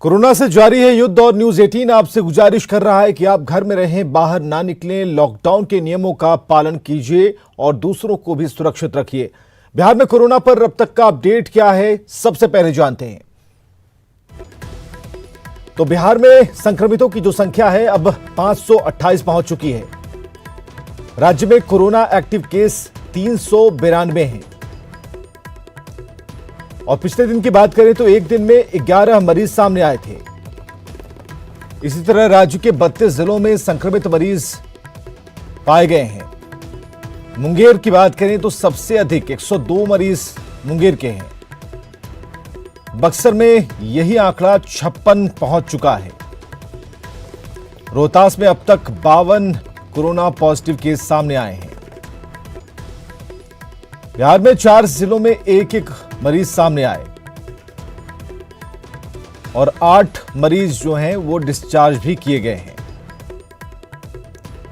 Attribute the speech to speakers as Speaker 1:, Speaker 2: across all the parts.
Speaker 1: Corona से जारी है युद्ध और न्यूज 18 आपसे गुजारिश कर रहा है कि आप घर में रहें, बाहर ना निकलें, लॉकडाउन के नियमों का पालन कीजिए और दूसरों को भी सुरक्षित रखिए। बिहार में कोरोना पर अब तक का अपडेट क्या है, सबसे पहले जानते हैं। तो बिहार में संक्रमितों की जो संख्या है अब 528 पहुंच चुकी है। राज्य में कोरोना एक्टिव केस 392 हैं और पिछले दिन की बात करें तो एक दिन में 11 मरीज सामने आए थे। इसी तरह राज्य के 32 जिलों में संक्रमित मरीज पाए गए हैं। मुंगेर की बात करें तो सबसे अधिक 102 मरीज मुंगेर के हैं। बक्सर में यही आंकड़ा 56 पहुंच चुका है। रोहतास में अब तक 52 कोरोना पॉजिटिव केस सामने आए हैं। बिहार में 4 जिलों में एक मरीज सामने आए और 8 मरीज जो हैं वो डिस्चार्ज भी किए गए हैं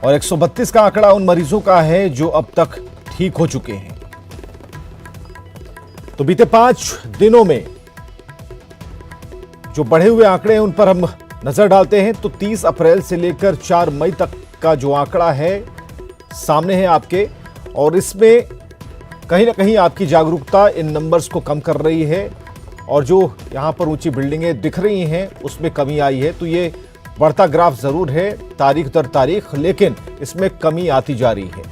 Speaker 1: और 132 का आंकड़ा उन मरीजों का है जो अब तक ठीक हो चुके हैं। तो बीते 5 दिनों में जो बढ़े हुए आंकड़े हैं उन पर हम नजर डालते हैं। तो 30 अप्रैल से लेकर 4 मई तक का जो आंकड़ा है सामने है आपके, और इसमें कहीं ना कहीं आपकी जागरूकता इन नंबर्स को कम कर रही है और जो यहां पर ऊंची बिल्डिंगें दिख रही हैं उसमें कमी आई है। तो ये बढ़ता ग्राफ जरूर है तारीख दर तारीख, लेकिन इसमें कमी आती जा रही है।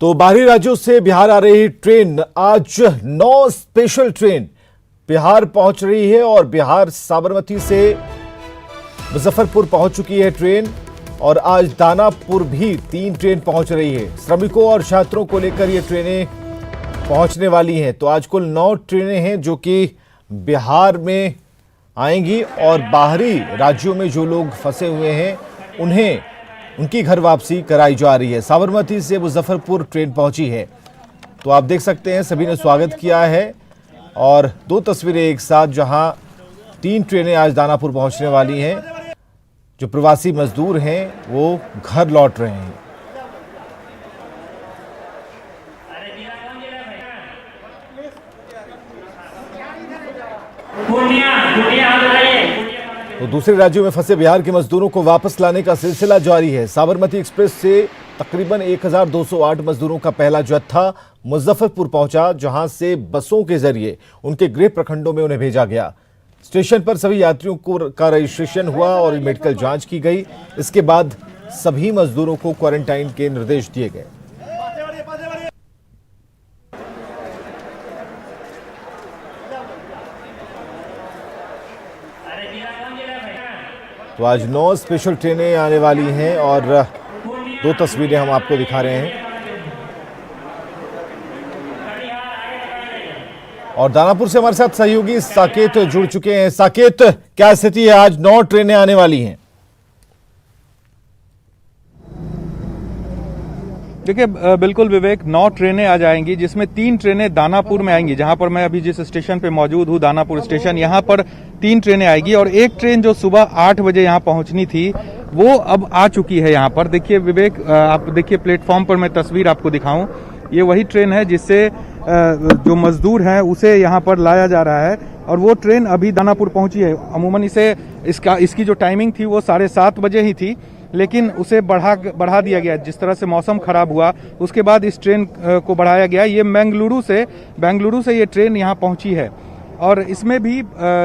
Speaker 1: तो बाहरी राज्यों से बिहार आ रही ट्रेन, आज 9 स्पेशल ट्रेन बिहार पहुंच रही है और बिहार साबरमती से मुजफ्फरपुर पहुंच चुकी है ट्रेन और आज दानापुर भी 3 ट्रेन पहुंच रही है। श्रमिकों और छात्रों को लेकर ये ट्रेनें पहुंचने वाली हैं। तो आज कुल 9 ट्रेनें हैं जो कि बिहार में आएंगी और बाहरी राज्यों में जो लोग फंसे हुए हैं उनकी घर वापसी कराई जा रही है। साबरमती से मुजफ्फरपुर ट्रेन पहुंची है। तो आप देख सकते हैं सभी ने स्वागत किया है और 2 तस्वीरें एक साथ, जहां 3 ट्रेनें आज दानापुर पहुंचने वाली हैं। जो प्रवासी मजदूर हैं वो घर लौट रहे हैं। तो दूसरे राज्यों में फंसे बिहार के मजदूरों को वापस लाने का सिलसिला जारी है। साबरमती एक्सप्रेस से तकरीबन 1208 मजदूरों का पहला जत्था मुजफ्फरपुर पहुंचा, जहां से बसों के जरिए उनके गृह प्रखंडों में उन्हें भेजा गया। स्टेशन पर सभी यात्रियों का रजिस्ट्रेशन हुआ और मेडिकल जांच की गई। इसके बाद सभी मजदूरों को क्वारंटाइन के निर्देश दिए गए। तो आज 9 स्पेशल ट्रेनें आने वाली हैं और 2 तस्वीरें हम आपको दिखा रहे हैं। और दानापुर से हमारे साथ सहयोगी साकेत जुड़ चुके हैं। साकेत, क्या स्थिति है? आज 9 ट्रेनें आने वाली हैं।
Speaker 2: देखिए बिल्कुल विवेक, 9 ट्रेनें आ जाएंगी, जिसमें 3 ट्रेनें दानापुर में आएंगी। जहां पर मैं अभी जिस स्टेशन पे मौजूद हूं, दानापुर स्टेशन, यहां पर 3 ट्रेनें आएगी और एक ट्रेन जो सुबह 8 बजे यहां पहुंचनी थी वो अब आ चुकी है यहां पर। देखिए विवेक, आप देखिए प्लेटफॉर्म पर मैं तस्वीर आपको दिखाऊं, ये वही ट्रेन है जिससे जो मजदूर हैं उसे यहाँ पर लाया जा रहा है और वो ट्रेन अभी दानापुर पहुंची है। अमूमन इसकी जो टाइमिंग थी वो 7:30 बजे ही थी, लेकिन उसे बढ़ा दिया गया। जिस तरह से मौसम खराब हुआ उसके बाद इस ट्रेन को बढ़ाया गया। ये बेंगलुरु से ये ट्रेन यहाँ पहुंची है और इसमें भी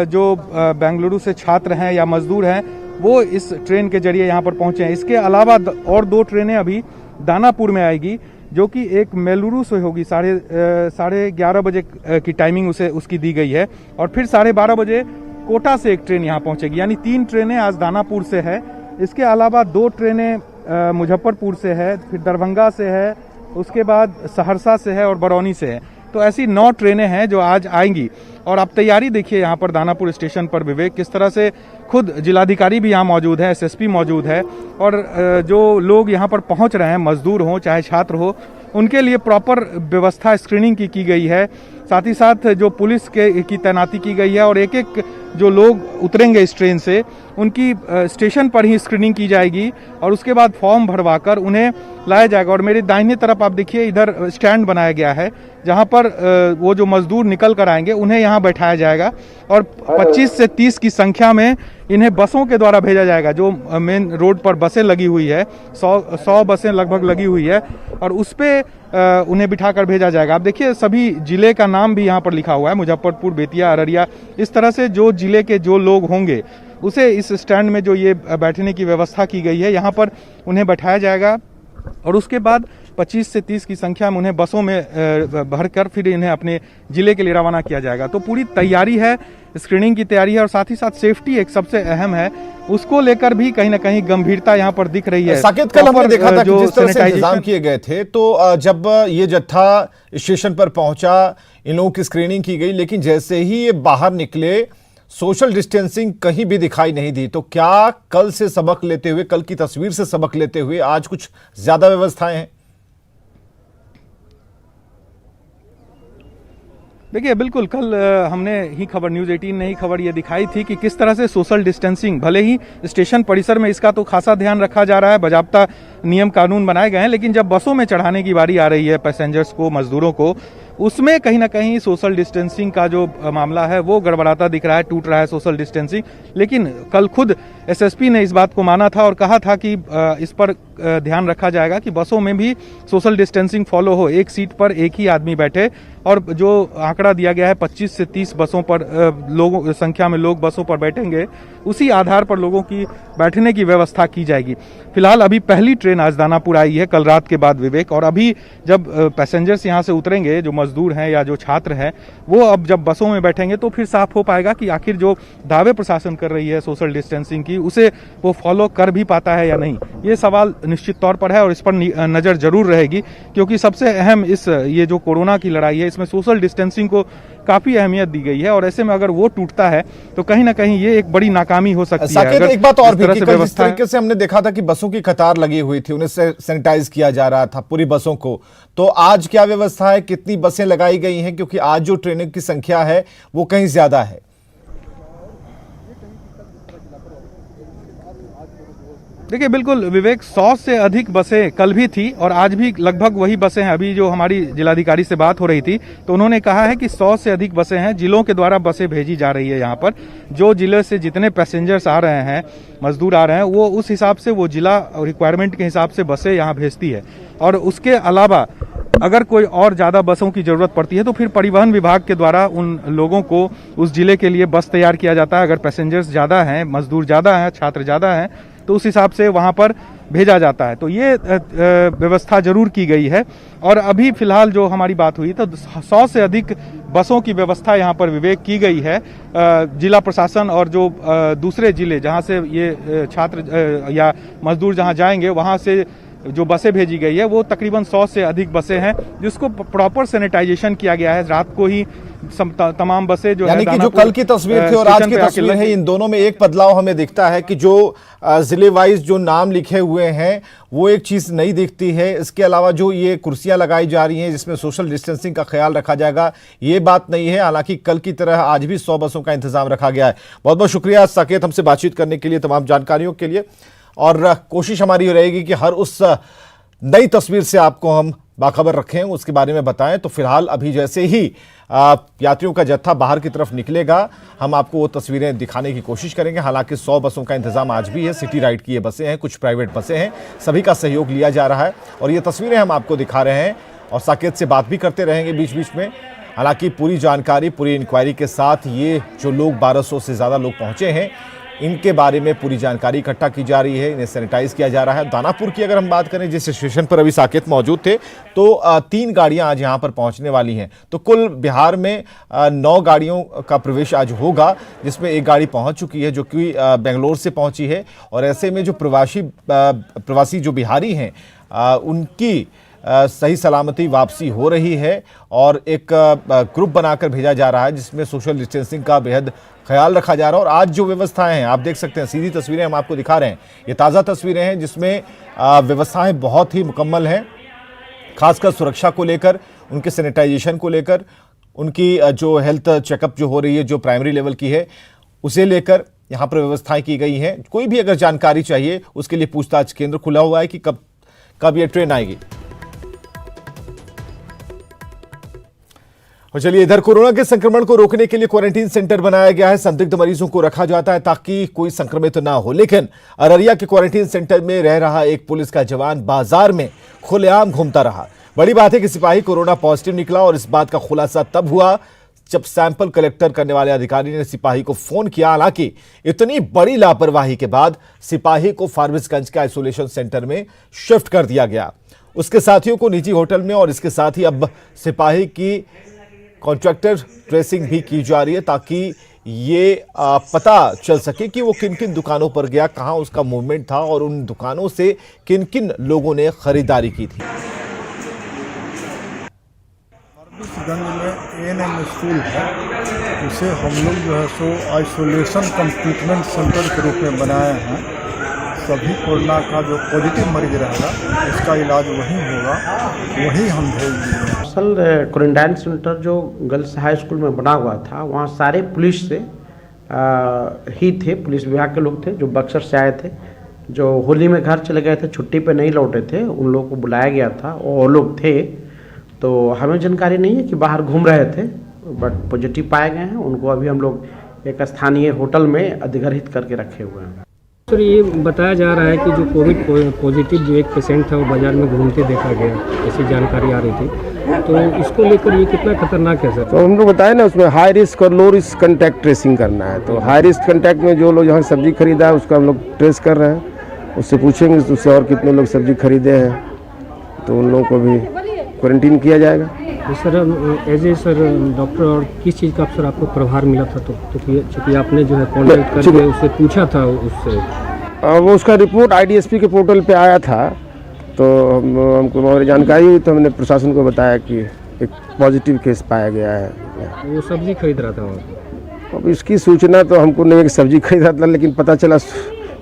Speaker 2: जो बेंगलुरु से छात्र हैं या मजदूर हैं वो इस ट्रेन के जरिए यहाँ पर पहुंचे हैं। इसके अलावा और 2 ट्रेनें अभी दानापुर में आएगी, जो कि एक मेलुरु से होगी। 11:30 बजे की टाइमिंग उसकी दी गई है और फिर 12:30 बजे कोटा से एक ट्रेन यहाँ पहुंचेगी। यानी 3 ट्रेनें आज दानापुर से है। इसके अलावा 2 ट्रेनें मुजफ्फरपुर से है, फिर दरभंगा से है, उसके बाद सहरसा से है और बरौनी से है। तो ऐसी 9 ट्रेनें हैं जो आज आएंगी। और आप तैयारी देखिए यहाँ पर दानापुर स्टेशन पर विवेक, किस तरह से खुद जिलाधिकारी भी यहाँ मौजूद है, एसएसपी मौजूद है और जो लोग यहाँ पर पहुँच रहे हैं, मजदूर हों चाहे छात्र हो, उनके लिए प्रॉपर व्यवस्था स्क्रीनिंग की गई है। साथ ही साथ जो पुलिस की तैनाती की गई है और एक एक जो लोग उतरेंगे इस ट्रेन से उनकी स्टेशन पर ही स्क्रीनिंग की जाएगी और उसके बाद फॉर्म भरवाकर उन्हें लाया जाएगा। और मेरी दाहिनी तरफ आप देखिए इधर स्टैंड बनाया गया है जहां पर वो जो मजदूर निकल कर आएंगे उन्हें यहां बैठाया जाएगा और 25 से 30 की संख्या में इन्हें बसों के द्वारा भेजा जाएगा। जो मेन रोड पर बसें लगी हुई है 100 बसें लगभग लगी हुई है और उस पर उन्हें बिठाकर भेजा जाएगा। आप देखिए सभी जिले का नाम भी यहाँ पर लिखा हुआ है, मुजफ्फरपुर, बेतिया, अररिया। इस तरह से जो जिले के जो लोग होंगे उसे इस स्टैंड में जो ये बैठने की व्यवस्था की गई है यहाँ पर उन्हें बैठाया जाएगा और उसके बाद 25 से 30 की संख्या में उन्हें बसों में भरकर फिर इन्हें अपने जिले के लिए रवाना किया जाएगा। तो पूरी तैयारी है, स्क्रीनिंग की तैयारी है और साथ ही साथ सेफ्टी एक सबसे अहम है, उसको लेकर भी कहीं ना कहीं गंभीरता यहाँ पर दिख रही है।
Speaker 1: साकेत, कल हमने देखा था कि जिस तरह से इंतजाम किए गए थे तो जब ये जत्था स्टेशन पर पहुंचा इन लोगों की स्क्रीनिंग की गई, लेकिन जैसे ही ये बाहर निकले सोशल डिस्टेंसिंग कहीं भी दिखाई नहीं दी। तो क्या कल से सबक लेते हुए, कल की तस्वीर से सबक लेते हुए आज कुछ ज्यादा व्यवस्थाएं हैं?
Speaker 2: देखिए बिल्कुल, कल हमने ही खबर, न्यूज़ 18 ने ही खबर ये दिखाई थी कि किस तरह से सोशल डिस्टेंसिंग, भले ही स्टेशन परिसर में इसका तो खासा ध्यान रखा जा रहा है, बाजाब्ता नियम कानून बनाए गए हैं, लेकिन जब बसों में चढ़ाने की बारी आ रही है पैसेंजर्स को, मजदूरों को, उसमें कहीं ना कहीं सोशल डिस्टेंसिंग का जो मामला है वो गड़बड़ाता दिख रहा है, टूट रहा है सोशल डिस्टेंसिंग। लेकिन कल खुद एसएसपी ने इस बात को माना था और कहा था कि इस पर ध्यान रखा जाएगा कि बसों में भी सोशल डिस्टेंसिंग फॉलो हो, एक सीट पर एक ही आदमी बैठे और जो आंकड़ा दिया गया है 25 से 30 बसों पर लोगों संख्या में लोग बसों पर बैठेंगे, उसी आधार पर लोगों की बैठने की व्यवस्था की जाएगी। फिलहाल अभी पहली ट्रेन आज दानापुर आई है कल रात के बाद विवेक, और अभी जब पैसेंजर्स यहाँ से उतरेंगे, जो मजदूर हैं या जो छात्र हैं, वो अब जब बसों में बैठेंगे तो फिर साफ हो पाएगा कि आखिर जो दावे प्रशासन कर रही है सोशल डिस्टेंसिंग की, उसे वो फॉलो कर भी पाता है या नहीं। ये सवाल निश्चित तौर पर है और इस पर नजर जरूर रहेगी, क्योंकि सबसे अहम ये जो कोरोना की लड़ाई है इसमें सोशल डिस्टेंसिंग को काफी अहमियत दी गई है और ऐसे में अगर वो टूटता है तो कहीं ना कहीं ये एक बड़ी नाकामी हो सकती है।
Speaker 1: अगर एक बात और भी, जिस तरीके से हमने देखा था कि बसों की कतार लगी हुई थी, उन्हें सैनिटाइज किया जा रहा था पूरी बसों को, तो आज क्या व्यवस्था है, कितनी बसें लगाई गई हैं? क्योंकि आज जो ट्रेनों की संख्या है वो कहीं ज्यादा है।
Speaker 2: देखिए बिल्कुल विवेक, 100 से अधिक बसें कल भी थी और आज भी लगभग वही बसें हैं। अभी जो हमारी जिलाधिकारी से बात हो रही थी तो उन्होंने कहा है कि 100 से अधिक बसें हैं, जिलों के द्वारा बसें भेजी जा रही है यहाँ पर। जो जिले से जितने पैसेंजर्स आ रहे हैं, मजदूर आ रहे हैं, वो उस हिसाब से वो जिला रिक्वायरमेंट के हिसाब से बसें यहाँ भेजती है। और उसके अलावा अगर कोई और ज़्यादा बसों की ज़रूरत पड़ती है तो फिर परिवहन विभाग के द्वारा उन लोगों को उस जिले के लिए बस तैयार किया जाता है। अगर पैसेंजर्स ज़्यादा हैं, मजदूर ज़्यादा हैं, छात्र ज़्यादा हैं, तो उस हिसाब से वहाँ पर भेजा जाता है। तो ये व्यवस्था जरूर की गई है। और अभी फिलहाल जो हमारी बात हुई तो 100 से अधिक बसों की व्यवस्था यहाँ पर विवेक की गई है। जिला प्रशासन और जो दूसरे जिले जहाँ से ये छात्र या मजदूर जहाँ जाएंगे वहाँ से जो बसें भेजी गई है वो तकरीबन 100 से अधिक बसें हैं, जिसको प्रॉपर सैनिटाइजेशन किया गया है। रात को ही तमाम बसें जो
Speaker 1: यानी कि जो कल की तस्वीर थी और आज की तस्वीर है, इन दोनों में एक बदलाव हमें दिखता है कि जो जिले वाइज जो नाम लिखे हुए हैं वो एक चीज नहीं दिखती है। इसके अलावा जो ये कुर्सियां लगाई जा रही हैं जिसमें सोशल डिस्टेंसिंग का ख्याल रखा जाएगा, ये बात नहीं है। हालांकि कल की तरह आज भी 100 बसों का इंतजाम रखा गया है। बहुत बहुत शुक्रिया साकेत, हमसे बातचीत करने के लिए, तमाम जानकारियों के लिए। और कोशिश हमारी रहेगी कि हर उस नई तस्वीर से आपको हम बाखबर रखें, उसके बारे में बताएं। तो फिलहाल अभी जैसे ही यात्रियों का जत्था बाहर की तरफ निकलेगा हम आपको वो तस्वीरें दिखाने की कोशिश करेंगे। हालांकि 100 बसों का इंतजाम आज भी है, सिटी राइड की ये बसें हैं, कुछ प्राइवेट बसें हैं, सभी का सहयोग लिया जा रहा है और ये तस्वीरें हम आपको दिखा रहे हैं और साकेत से बात भी करते रहेंगे बीच बीच में। हालांकि पूरी जानकारी, पूरी इंक्वायरी के साथ ये जो लोग 1200 से ज़्यादा लोग पहुँचे हैं, इनके बारे में पूरी जानकारी इकट्ठा की जा रही है, इन्हें सैनिटाइज किया जा रहा है। दानापुर की अगर हम बात करें, जिस स्टेशन पर अभी साकेत मौजूद थे, तो 3 गाड़ियां आज यहां पर पहुंचने वाली हैं। तो कुल बिहार में 9 गाड़ियों का प्रवेश आज होगा, जिसमें एक गाड़ी पहुंच चुकी है जो कि बेंगलोर से पहुंची है। और ऐसे में जो प्रवासी जो बिहारी हैं उनकी सही सलामती वापसी हो रही है और एक ग्रुप बनाकर भेजा जा रहा है जिसमें सोशल डिस्टेंसिंग का बेहद ख्याल रखा जा रहा है। और आज जो व्यवस्थाएं हैं आप देख सकते हैं, सीधी तस्वीरें हम आपको दिखा रहे हैं, ये ताज़ा तस्वीरें हैं जिसमें व्यवस्थाएं बहुत ही मुकम्मल हैं, खासकर सुरक्षा को लेकर, उनके सैनिटाइजेशन को लेकर। उनकी जो हेल्थ चेकअप जो हो रही है, जो प्राइमरी लेवल की है, उसे लेकर यहाँ पर व्यवस्थाएं की गई हैं। कोई भी अगर जानकारी चाहिए उसके लिए पूछताछ केंद्र खुला हुआ है कि कब ये ट्रेन आएगी। और चलिए, इधर कोरोना के संक्रमण को रोकने के लिए क्वारंटीन सेंटर बनाया गया है। संदिग्ध मरीजों को रखा जाता है ताकि कोई संक्रमित ना हो। लेकिन अररिया के क्वारंटीन सेंटर में रह रहा एक पुलिस का जवान बाजार में खुलेआम घूमता रहा। बड़ी बात है कि सिपाही कोरोना पॉजिटिव निकला और इस बात का खुलासा तब हुआ जब सैंपल कलेक्टर करने वाले अधिकारी ने सिपाही को फोन किया। हालांकि इतनी बड़ी लापरवाही के बाद सिपाही को फारबिसगंज के आइसोलेशन सेंटर में शिफ्ट कर दिया गया। उसके साथियों को निजी होटल में, और इसके साथ ही अब सिपाही की कॉन्ट्रैक्टर ट्रेसिंग भी की जा रही है ताकि ये पता चल सके कि वो किन किन दुकानों पर गया, कहां उसका मूवमेंट था और उन दुकानों से किन किन लोगों ने खरीदारी की थी।
Speaker 3: फारबिसगंज में एएनएम स्कूल है, उसे हम लोग जो है सो आइसोलेशन कम ट्रीटमेंट सेंटर के रूप में बनाए हैं। सभी कोरोना का जो पॉजिटिव मरीज रहेगा उसका इलाज वहीं होगा, वहीं हम भेज देंगे।
Speaker 4: असल क्वारंटाइन सेंटर जो गर्ल्स हाई स्कूल में बना हुआ था, वहाँ सारे पुलिस से ही थे, पुलिस विभाग के लोग थे जो बक्सर से आए थे, जो होली में घर चले गए थे, छुट्टी पे नहीं लौटे थे, उन लोगों को बुलाया गया था और वो लोग थे। तो हमें जानकारी नहीं है कि बाहर घूम रहे थे, बट पॉजिटिव पाए गए हैं। उनको अभी हम लोग एक स्थानीय होटल में अधिग्रहित करके रखे हुए हैं।
Speaker 5: सर, ये बताया जा रहा है कि जो कोविड पॉजिटिव जो एक पेशेंट था वो बाजार में घूमते देखा गया, ऐसी जानकारी आ रही थी, तो इसको लेकर ये कितना खतरनाक है सर?
Speaker 6: तो हम लोग बताए ना, उसमें हाई रिस्क और लो रिस्क कंटैक्ट ट्रेसिंग करना है। तो हाई रिस्क कंटैक्ट में जो लोग यहाँ सब्जी खरीदा है उसका हम लोग ट्रेस कर रहे हैं, उससे पूछेंगे उससे और कितने लोग सब्जी खरीदे हैं, तो उन लोगों को भी क्वारंटीन किया जाएगा।
Speaker 5: तो sir, as a sir doctor, और किस चीज़ का सर आपको प्रभार मिला था? तो चूँकि आपने जो है कॉन्टैक्ट करके उससे पूछा था, उससे
Speaker 6: वो उसका रिपोर्ट IDSP के पोर्टल पे आया था, तो हमको हमारी जानकारी हुई, तो हमने प्रशासन को बताया कि एक पॉजिटिव केस पाया गया है।
Speaker 5: वो सब्जी खरीद रहा था वहाँ।
Speaker 6: अब इसकी सूचना तो हमको नहीं है कि सब्जी खरीद रहा था, लेकिन पता चला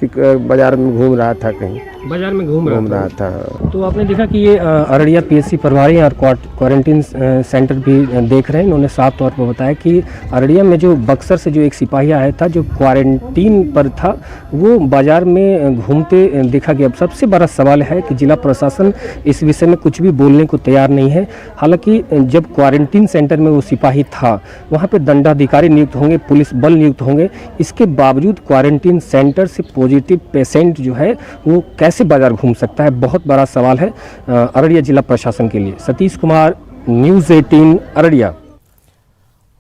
Speaker 6: कि बाजार में घूम रहा था, कहीं
Speaker 5: बाजार में घूम रहा था। तो आपने देखा कि ये अररिया PSC प्रभारी और क्वारंटीन सेंटर भी देख रहे हैं। इन्होंने साफ तौर पर बताया कि अररिया में जो बक्सर से जो एक सिपाही आया था जो क्वारंटीन पर था, वो बाजार में घूमते देखा गया। अब सबसे बड़ा सवाल है कि जिला प्रशासन इस विषय में कुछ भी बोलने को तैयार नहीं है। हालांकि जब क्वारंटीन सेंटर में वो सिपाही था, वहाँ पर दंडाधिकारी नियुक्त होंगे, पुलिस बल नियुक्त होंगे, इसके बावजूद क्वारंटीन सेंटर से पॉजिटिव पेशेंट जो है वो कैसे बाजार घूम सकता है? बहुत बड़ा सवाल है अररिया जिला प्रशासन के लिए। सतीश कुमार, न्यूज़ 18 अररिया।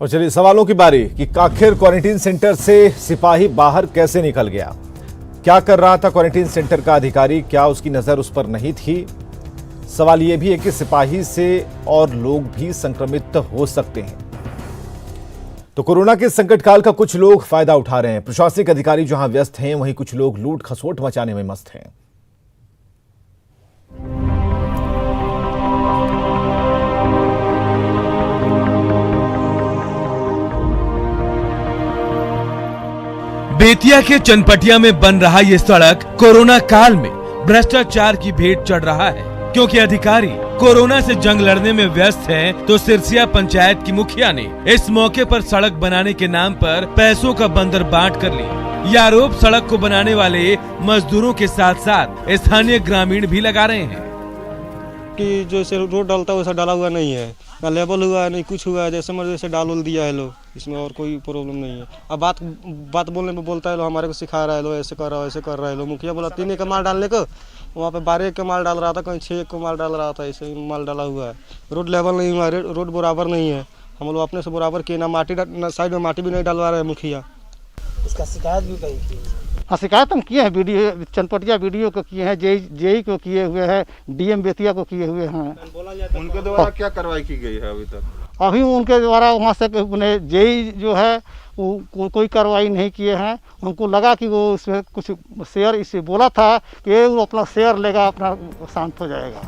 Speaker 1: और चलिए, सवालों की बारी कि आखिर क्वारंटीन सेंटर से सिपाही बाहर कैसे निकल गया? क्या कर रहा था क्वारंटीन सेंटर का अधिकारी? क्या उसकी नजर उस पर नहीं थी? सवाल यह भी है कि सिपाही से और लोग भी संक्रमित हो सकते हैं। तो कोरोना के संकट काल का कुछ लोग फायदा उठा रहे हैं। प्रशासनिक अधिकारी जहां व्यस्त हैं, वहीं कुछ लोग लूट खसोट मचाने में मस्त हैं।
Speaker 7: बेतिया के चनपटिया में बन रहा ये सड़क कोरोना काल में भ्रष्टाचार की भेंट चढ़ रहा है, क्योंकि अधिकारी कोरोना से जंग लड़ने में व्यस्त हैं, तो सिरसिया पंचायत की मुखिया ने इस मौके पर सड़क बनाने के नाम पर पैसों का बंदर बांट कर लिया। यह आरोप सड़क को बनाने वाले मजदूरों के साथ साथ स्थानीय ग्रामीण भी लगा रहे हैं
Speaker 8: कि जैसे रोड डालता है वैसा डाला हुआ नहीं है, ना लेवल हुआ है, नहीं कुछ हुआ है, जैसे मर्जी से डाल उल दिया है लोग, इसमें और कोई प्रॉब्लम नहीं है। अब बात बोलने में बोलता है लो, हमारे को सिखा रहा है लो, ऐसे कर रहा है, ऐसे कर रहा है लो। मुखिया बोला 3 का माल डालने को, वहाँ पे 12 का माल डाल रहा था, कहीं 6 का माल डाल रहा था, ऐसे ही माल डाला हुआ है। रोड लेवल नहीं हुआ, रोड बराबर नहीं है। हम लोग अपने से बराबर किए, ना माटी, ना साइड में माटी भी नहीं डलवा रहे मुखिया।
Speaker 4: इसका शिकायत भी कही थी।
Speaker 9: हाँ, शिकायत हम किए हैं, वीडियो चनपटिया वीडियो को किए हैं, जेई को किए हुए हैं, DM बेतिया को किए हुए हैं।
Speaker 10: उनके द्वारा क्या कार्रवाई की गई है अभी तक?
Speaker 9: अभी उनके द्वारा वहाँ से जेई जो है वो कोई कार्रवाई नहीं किए हैं। उनको लगा कि वो उसमें कुछ शेयर इसे बोला था कि वो अपना शेयर लेगा, अपना शांत हो जाएगा।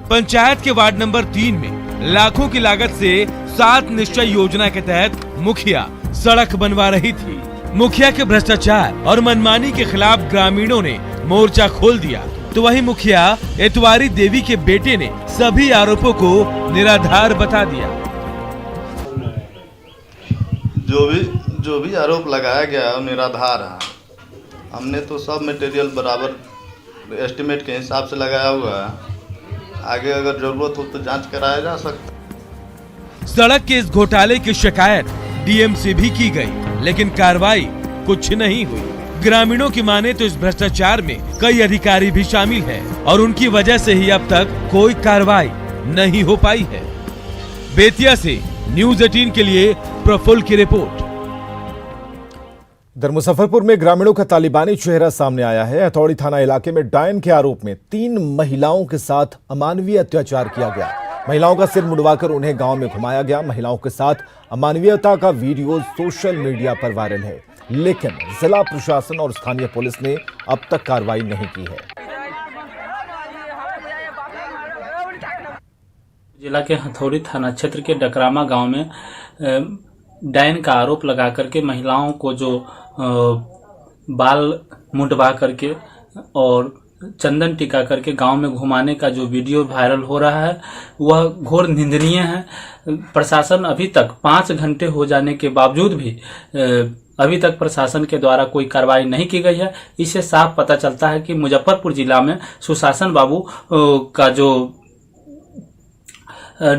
Speaker 7: पंचायत के वार्ड नंबर 3 में लाखों की लागत से 7 निश्चय योजना के तहत मुखिया सड़क बनवा रही थी। मुखिया के भ्रष्टाचार और मनमानी के खिलाफ ग्रामीणों ने मोर्चा खोल दिया, तो वहीं मुखिया इतवारी देवी के बेटे ने सभी आरोपों को निराधार बता दिया।
Speaker 10: जो भी आरोप लगाया गया है निराधार है। हमने तो सब मटेरियल बराबर एस्टिमेट के हिसाब से लगाया हुआ है। आगे अगर जरूरत हो तो जांच कराया जा सकता है।
Speaker 7: सड़क के इस घोटाले की शिकायत डीएम से भी की गई, लेकिन कार्रवाई कुछ नहीं हुई। ग्रामीणों की माने तो इस भ्रष्टाचार में कई अधिकारी भी शामिल हैं और उनकी वजह से ही अब तक कोई कार्रवाई नहीं हो पाई है। बेतिया से न्यूज़ 18 के लिए प्रफुल्ल की रिपोर्ट।
Speaker 1: इधर मुजफ्फरपुर में ग्रामीणों का तालिबानी चेहरा सामने आया है। हथौड़ी थाना इलाके में डायन के आरोप में 3 महिलाओं के साथ अमानवीय अत्याचार किया गया। महिलाओं का सिर मुड़वाकर उन्हें गांव में घुमाया गया। महिलाओं के साथ अमानवीयता का वीडियो सोशल मीडिया पर वायरल है, लेकिन जिला प्रशासन और स्थानीय पुलिस ने अब तक कार्रवाई नहीं की है।
Speaker 11: जिला के हथौड़ी थाना क्षेत्र के डकरामा गांव में डायन का आरोप लगा करके महिलाओं को जो बाल मुंडवा करके और चंदन टीका करके गांव में घुमाने का जो वीडियो वायरल हो रहा है वह घोर निंदनीय है। प्रशासन अभी तक 5 घंटे हो जाने के बावजूद भी अभी तक प्रशासन के द्वारा कोई कार्रवाई नहीं की गई है। इससे साफ पता चलता है कि मुजफ्फरपुर जिला में सुशासन बाबू का जो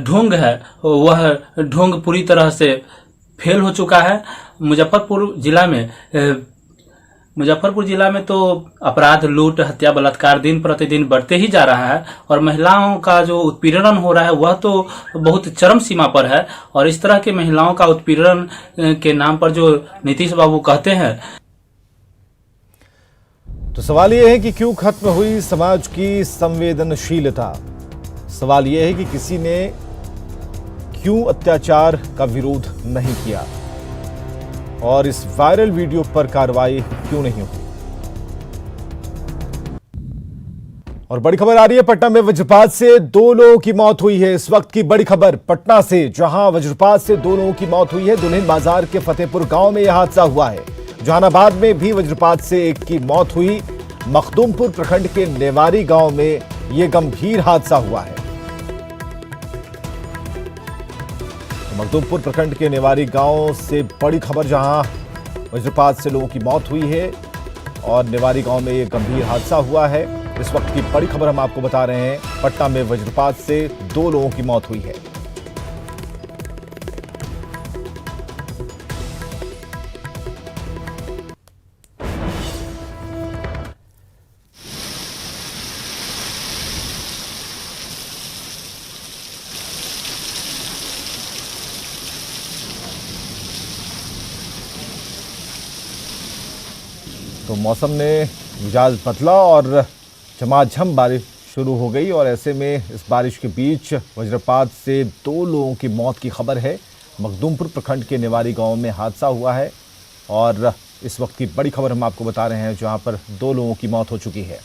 Speaker 11: ढोंग है वह ढोंग पूरी तरह से फेल हो चुका है। मुजफ्फरपुर जिला में तो अपराध, लूट, हत्या, बलात्कार दिन प्रतिदिन बढ़ते ही जा रहा है और महिलाओं का जो उत्पीड़न हो रहा है वह तो बहुत चरम सीमा पर है। और इस तरह के महिलाओं का उत्पीड़न के नाम पर जो नीतीश बाबू कहते हैं,
Speaker 1: तो सवाल यह है कि क्यों खत्म हुई समाज की संवेदनशीलता। सवाल यह है कि किसी ने क्यों अत्याचार का विरोध नहीं किया और इस वायरल वीडियो पर कार्रवाई क्यों नहीं हुई। और बड़ी खबर आ रही है, पटना में वज्रपात से 2 लोगों की मौत हुई है। इस वक्त की बड़ी खबर पटना से, जहां वज्रपात से 2 लोगों की मौत हुई है। दुल्हिन बाजार के फतेहपुर गांव में यह हादसा हुआ है। जहानाबाद में भी वज्रपात से 1 की मौत हुई। मखदूमपुर प्रखंड के नेवारी गांव में यह गंभीर हादसा हुआ है। मखदूमपुर प्रखंड के नेवारी गांव से बड़ी खबर, जहां वज्रपात से लोगों की मौत हुई है और नेवारी गांव में यह गंभीर हादसा हुआ है। इस वक्त की बड़ी खबर हम आपको बता रहे हैं, पटना में वज्रपात से 2 लोगों की मौत हुई है। तो मौसम ने मिजाज बदला और झमाझम बारिश शुरू हो गई और ऐसे में इस बारिश के बीच वज्रपात से 2 लोगों की मौत की खबर है। मखदूमपुर प्रखंड के नेवारी गांव में हादसा हुआ है और इस वक्त की बड़ी खबर हम आपको बता रहे हैं, जहां पर 2 लोगों की मौत हो चुकी है।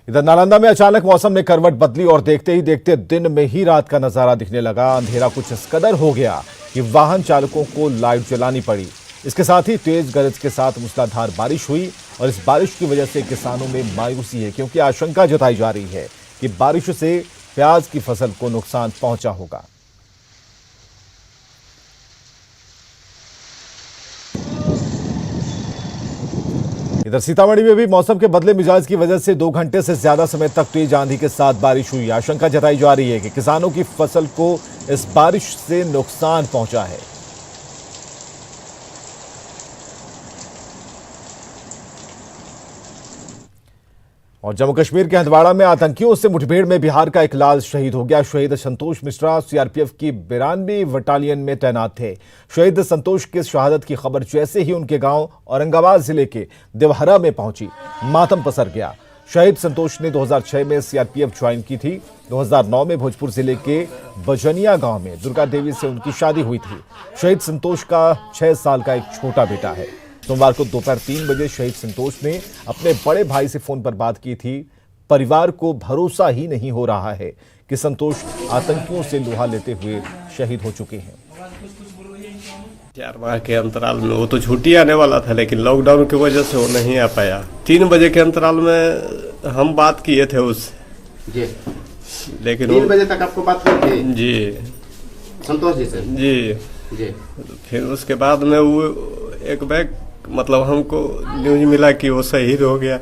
Speaker 1: इधर नालंदा में अचानक मौसम ने करवट बदली और देखते ही देखते दिन में ही रात का नजारा दिखने लगा। अंधेरा कुछ इस कदर हो गया कि वाहन चालकों को लाइट जलानी पड़ी। इसके साथ ही तेज गरज के साथ मूसलाधार बारिश हुई और इस बारिश की वजह से किसानों में मायूसी है, क्योंकि आशंका जताई जा रही है कि बारिश से प्याज की फसल को नुकसान पहुंचा होगा। इधर सीतामढ़ी में भी मौसम के बदले मिजाज की वजह से 2 घंटे से ज्यादा समय तक तेज आंधी के साथ बारिश हुई। आशंका जताई जा रही है कि किसानों की फसल को इस बारिश से नुकसान पहुंचा है। और जम्मू कश्मीर के हंदवाड़ा में आतंकियों से मुठभेड़ में बिहार का एक लाल शहीद हो गया। शहीद संतोष मिश्रा सीआरपीएफ की 92 बटालियन में तैनात थे। शहीद संतोष की शहादत की खबर जैसे ही उनके गांव औरंगाबाद जिले के देवहरा में पहुंची, मातम पसर गया। शहीद संतोष ने 2006 में सीआरपीएफ ज्वाइन की थी। 2009 में भोजपुर जिले के बजनिया गांव में दुर्गा देवी से उनकी शादी हुई थी। शहीद संतोष का 6 साल का एक छोटा बेटा है। सोमवार को दोपहर 3 बजे शहीद संतोष ने अपने बड़े भाई से फोन पर बात की थी। परिवार को भरोसा ही नहीं हो रहा है कि संतोष आतंकियों से लोहा लेते हुए शहीद हो चुके हैं।
Speaker 12: 4 माह के अंतराल में वो तो छुट्टी आने वाला था, लेकिन लॉकडाउन की वजह से वो नहीं आ पाया। 3 बजे के अंतराल में हम बात किए थे उससे जी, लेकिन
Speaker 13: 3 बजे तक आपको बात की थी
Speaker 12: जी
Speaker 13: संतोष जी से?
Speaker 12: जी जी। फिर उसके बाद में वो एक बैग मतलब हमको न्यूज मिला कि वो शहीद हो गया।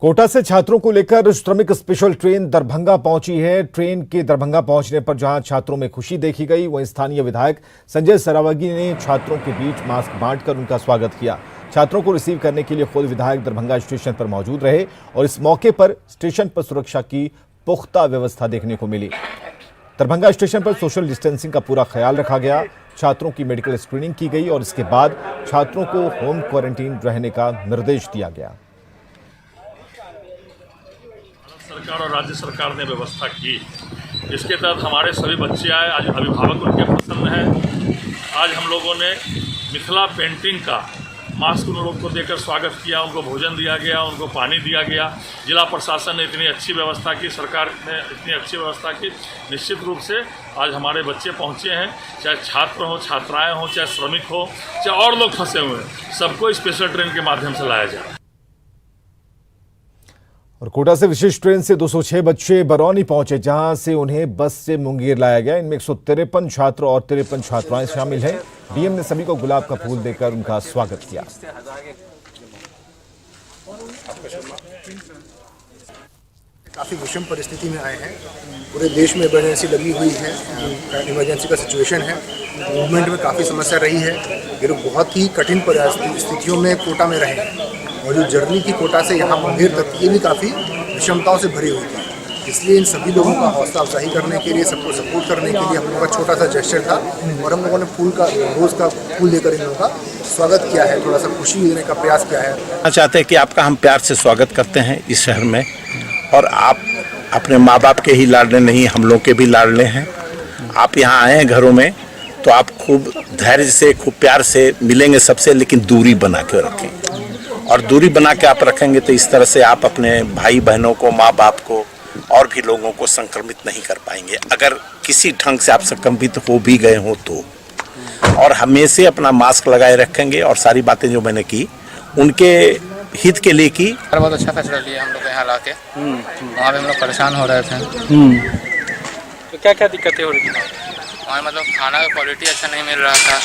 Speaker 1: कोटा से छात्रों को लेकर श्रमिक स्पेशल ट्रेन दरभंगा पहुंची है। ट्रेन के दरभंगा पहुंचने पर जहां छात्रों में खुशी देखी गई, वहीं स्थानीय विधायक संजय सरावगी ने छात्रों के बीच मास्क बांटकर उनका स्वागत किया। छात्रों को रिसीव करने के लिए खुद विधायक दरभंगा स्टेशन पर मौजूद रहे और इस मौके पर स्टेशन पर सुरक्षा की पुख्ता व्यवस्था देखने को मिली। दरभंगा स्टेशन पर सोशल डिस्टेंसिंग का पूरा ख्याल रखा गया। छात्रों की मेडिकल स्क्रीनिंग की गई और इसके बाद छात्रों को होम क्वारंटीन रहने का निर्देश दिया गया।
Speaker 13: सरकार और राज्य सरकार ने व्यवस्था की, इसके तहत हमारे सभी बच्चे आए। आज अभिभावक उनके प्रसन्न हैं। आज हम लोगों ने मिथिला पेंटिंग का मास्क उन लोगों को देकर स्वागत किया, उनको भोजन दिया गया, उनको पानी दिया गया। जिला प्रशासन ने इतनी अच्छी व्यवस्था की, सरकार ने इतनी अच्छी व्यवस्था की। निश्चित रूप से आज हमारे बच्चे पहुंचे हैं, चाहे छात्र हों, छात्राएं हों, चाहे श्रमिक हो, चाहे और लोग फंसे हुए हैं, सबको स्पेशल ट्रेन के माध्यम से लाया जाए।
Speaker 1: और कोटा से विशेष ट्रेन से 206 बच्चे बरौनी पहुंचे, जहां से उन्हें बस से मुंगेर लाया गया। इनमें 153 छात्र और 53 छात्राएं शामिल हैं। डीएम ने सभी को गुलाब का फूल देकर उनका स्वागत किया।
Speaker 14: काफ़ी विषम परिस्थिति में आए हैं। पूरे देश में इमरजेंसी लगी हुई है, इमरजेंसी का सिचुएशन है, मूवमेंट में काफ़ी समस्या रही है। ये लोग बहुत ही कठिन परिस्थितियों में कोटा में रहे हैं और जो जर्नी की कोटा से यहाँ मुंगेर तक ये भी काफ़ी विषमताओं से भरी हुई थी। इसलिए इन सभी लोगों का हौसला अफजाई करने के लिए, सबको सपोर्ट करने के लिए हम लोगों का छोटा सा जेस्चर था और हम लोगों ने रोज़ का फूल देकर इन लोगों का स्वागत किया है, थोड़ा सा खुशी देने का प्रयास किया है।
Speaker 15: चाहते हैं कि आपका हम प्यार से स्वागत करते हैं इस शहर में, और आप अपने माँ बाप के ही लाडले नहीं, हम लोग के भी लाडले हैं। आप यहाँ आए हैं घरों में, तो आप खूब धैर्य से, खूब प्यार से मिलेंगे सबसे, लेकिन दूरी बना के रखें। और दूरी बना के आप रखेंगे तो इस तरह से आप अपने भाई बहनों को, माँ बाप को और भी लोगों को संक्रमित नहीं कर पाएंगे, अगर किसी ढंग से आप संक्रमित हो भी गए हो तो। और हमेशा अपना मास्क लगाए रखेंगे और सारी बातें जो मैंने की उनके हित के लिए की।
Speaker 16: बहुत अच्छा फैसला लिया हम लोग यहाँ ला के। वहाँ पे हम लोग परेशान हो रहे थे।
Speaker 11: तो क्या क्या दिक्कतें हो रही थी
Speaker 16: वहाँ? मतलब खाना का क्वालिटी अच्छा नहीं मिल रहा था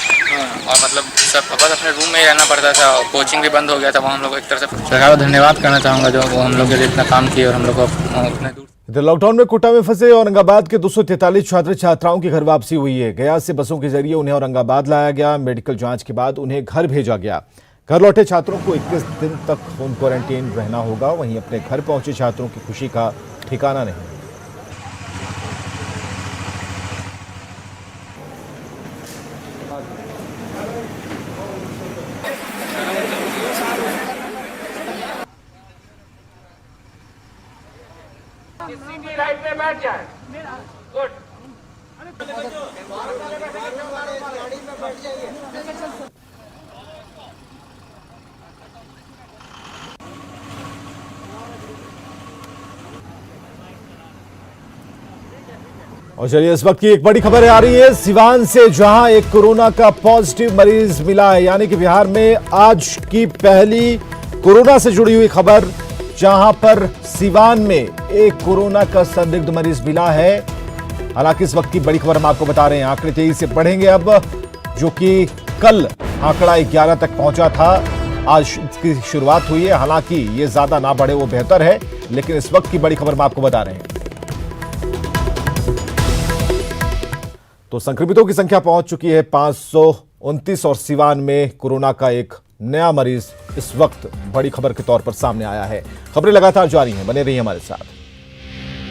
Speaker 16: और मतलब सब बस अपने रूम में ही रहना पड़ता था। कोचिंग भी बंद हो गया था। वहाँ हम लोग एक तरह से सरकार को धन्यवाद करना चाहूँगा जो वो हम लोग के लिए इतना काम किए और हम लोग को उतने दूर।
Speaker 1: इधर लॉकडाउन में कोटा में फंसे औरंगाबाद के 243 छात्र छात्राओं की घर वापसी हुई है। गया से बसों के जरिए उन्हें औरंगाबाद लाया गया। मेडिकल जांच के बाद उन्हें घर भेजा गया। घर लौटे छात्रों को 21 दिन तक होम क्वारंटीन रहना होगा। वहीं अपने घर पहुंचे छात्रों की खुशी का ठिकाना नहीं।
Speaker 17: राइट पे बैठ जाए। गुड।
Speaker 1: और चलिए इस वक्त की एक बड़ी खबर आ रही है सिवान से, जहां एक कोरोना का पॉजिटिव मरीज मिला है। यानी कि बिहार में आज की पहली कोरोना से जुड़ी हुई खबर, जहां पर सिवान में एक कोरोना का संदिग्ध मरीज मिला है। हालांकि इस वक्त की बड़ी खबर हम आपको बता रहे हैं, आंकड़े तेजी से बढ़ेंगे अब, जो कि कल आंकड़ा 11 तक पहुंचा था, आज की शुरुआत हुई है। हालांकि ये ज्यादा ना बढ़े वो बेहतर है, लेकिन इस वक्त की बड़ी खबर हम आपको बता रहे हैं। तो संक्रमितों की संख्या पहुंच चुकी है 529 और सिवान में कोरोना का एक नया मरीज इस वक्त बड़ी खबर के तौर पर सामने आया है। खबरें लगातार जारी हैं, बने रहिए हमारे साथ।